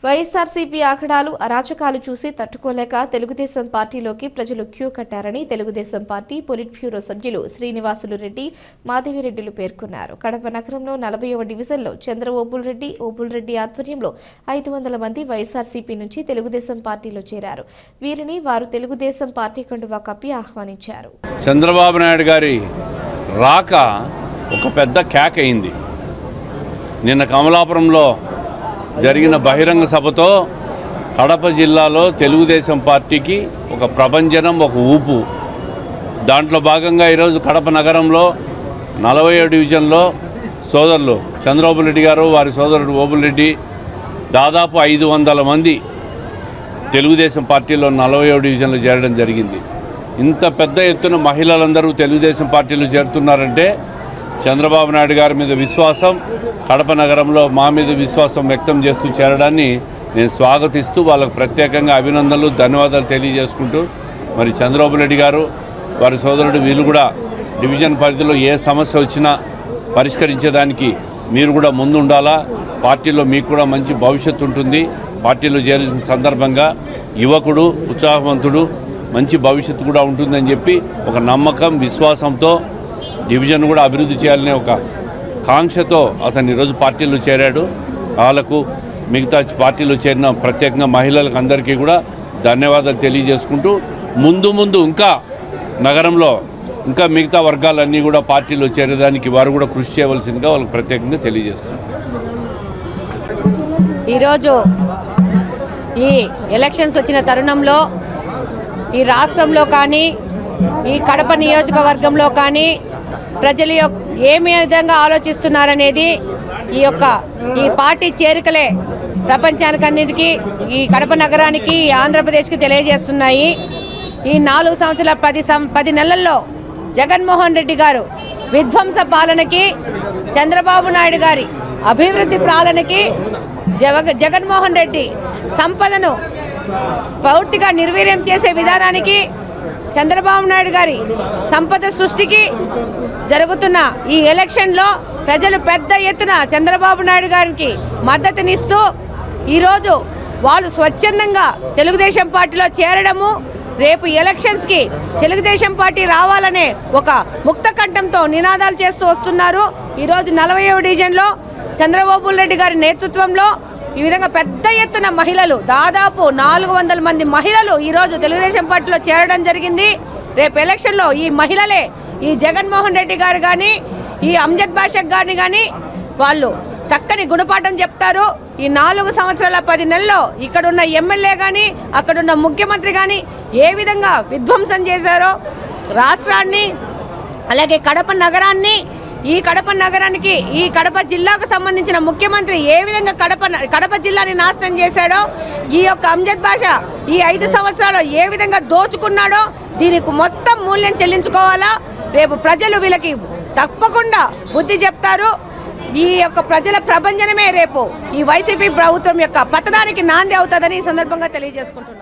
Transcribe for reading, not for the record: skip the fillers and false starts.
వైఎస్ఆర్సీపీ ఆఖడాలు అరాచకాలు చూసి తట్టుకోలేక తెలుగుదేశం పార్టీలోకి ప్రజలు queue కట్టారని Telugu Desam party polit bureau సభ్యులు శ్రీనివాసులు రెడ్డి, మాధవిరెడ్డిలు పేర్కొన్నారు. కడప నగరంలో 40వ డివిజన్లో చంద్ర ఓబుల్రెడ్డి ఆధ్వర్యంలో 500 మంది వైఎస్ఆర్సీపీ నుంచి తెలుగుదేశం పార్టీలో చేరారు. వీరిని వారు తెలుగుదేశం పార్టీ కండువా కప్పి ఆహ్వానించారు. చంద్రబాబు నాయుడు గారి రాక ఒక పెద్ద కేక అయింది. నిన్న కమలాపురంలో జరిగిన బహిరంగ సభతో కడప జిల్లాలో తెలుగుదేశం పార్టీకి ఒక ప్రభంజనం, ఒక ఊపు. దాంట్లో భాగంగా ఈరోజు కడప నగరంలో 40వ డివిజన్లో సోదరులు చంద్రబాబు గారు, వారి సోదరుడు ఓబుల్రెడ్డి, దాదాపు 500 మంది తెలుగుదేశం పార్టీలో 40వ డివిజన్లో చేరడం జరిగింది. ఇంత పెద్ద ఎత్తున మహిళలందరూ తెలుగుదేశం పార్టీలో చేరుతున్నారంటే చంద్రబాబు నాయుడు గారి మీద విశ్వాసం, కడప నగరంలో మా మీద విశ్వాసం వ్యక్తం చేస్తూ చేరడాన్ని నేను స్వాగతిస్తూ వాళ్ళకు ప్రత్యేకంగా అభినందనలు, ధన్యవాదాలు తెలియజేసుకుంటూ, మరి చంద్రబాబు నాయుడు గారు, వారి సోదరుడు వీళ్ళు కూడా డివిజన్ పరిధిలో ఏ సమస్య వచ్చినా పరిష్కరించేదానికి మీరు కూడా ముందుండాలా. పార్టీలో మీకు కూడా మంచి భవిష్యత్తు ఉంటుంది. పార్టీలో చేరిన సందర్భంగా యువకుడు, ఉత్సాహవంతుడు, మంచి భవిష్యత్తు కూడా ఉంటుందని చెప్పి ఒక నమ్మకం, విశ్వాసంతో డివిజన్ కూడా అభివృద్ధి చేయాలనే ఒక కాంక్షతో అతను ఈరోజు పార్టీలో చేరాడు. వాళ్ళకు మిగతా పార్టీలో చేరిన ప్రత్యేకంగా మహిళలకు అందరికీ కూడా ధన్యవాదాలు తెలియజేసుకుంటూ, ముందు ఇంకా నగరంలో ఇంకా మిగతా వర్గాలన్నీ కూడా పార్టీలో చేరేదానికి వారు కూడా కృషి చేయవలసిందిగా వాళ్ళకి ప్రత్యేకంగా తెలియజేస్తున్నారు. ఈరోజు ఈ ఎలక్షన్స్ వచ్చిన తరుణంలో ఈ రాష్ట్రంలో కానీ ఈ కడప నియోజకవర్గంలో కానీ ప్రజలు ఏమి విధంగా ఆలోచిస్తున్నారనేది ఈ పార్టీ చేరికలే ప్రపంచానికన్నిటికీ, ఈ కడప నగరానికి, ఆంధ్రప్రదేశ్కి తెలియజేస్తున్నాయి. ఈ 4 సంవత్సరాల 10 నెలల్లో జగన్మోహన్ రెడ్డి గారు విధ్వంస పాలనకి, చంద్రబాబు నాయుడు గారి అభివృద్ధి పాలనకి, జగన్మోహన్ రెడ్డి సంపదను పూర్తిగా నిర్వీర్యం చేసే విధానానికి, చంద్రబాబు నాయుడు గారి సంపద సృష్టికి జరుగుతున్న ఈ ఎలక్షన్లో ప్రజలు పెద్ద ఎత్తున చంద్రబాబు నాయుడు గారికి మద్దతునిస్తూ ఈరోజు వాళ్ళు స్వచ్ఛందంగా తెలుగుదేశం పార్టీలో చేరడము, రేపు ఎలక్షన్స్కి తెలుగుదేశం పార్టీ రావాలనే ఒక ముక్త కంఠంతో నినాదాలు చేస్తూ వస్తున్నారు. ఈరోజు 40వ డివిజన్లో చంద్రబాబు రెడ్డి గారి నేతృత్వంలో ఈ విధంగా పెద్ద ఎత్తున మహిళలు, దాదాపు 400 మంది మహిళలు ఈరోజు తెలుగుదేశం పార్టీలో చేరడం జరిగింది. రేపు ఎలక్షన్లో ఈ మహిళలే ఈ జగన్మోహన్ రెడ్డి గారు కానీ, ఈ అమ్జద్ బాషా గారిని కానీ వాళ్ళు చక్కని గుణపాఠం చెప్తారు. ఈ 4 సంవత్సరాల 10 నెలల్లో ఇక్కడున్న ఎమ్మెల్యే కానీ, అక్కడున్న ముఖ్యమంత్రి కానీ ఏ విధంగా విధ్వంసం చేశారో రాష్ట్రాన్ని, అలాగే కడప నగరాన్ని, ఈ కడప నగరానికి, ఈ కడప జిల్లాకు సంబంధించిన ముఖ్యమంత్రి ఏ విధంగా కడప జిల్లాని నాశనం చేశాడో, ఈ యొక్క అమ్జద్ బాషా ఈ 5 సంవత్సరాలు ఏ విధంగా దోచుకున్నాడో దీనికి మొత్తం మూల్యం చెల్లించుకోవాలా. రేపు ప్రజలు వీళ్ళకి తప్పకుండా బుద్ధి చెప్తారు. ఈ యొక్క ప్రజల ప్రభంజనమే రేపు ఈ వైసీపీ ప్రభుత్వం యొక్క పతనానికి నాంది అవుతుందని ఈ సందర్భంగా తెలియజేసుకుంటున్నాను.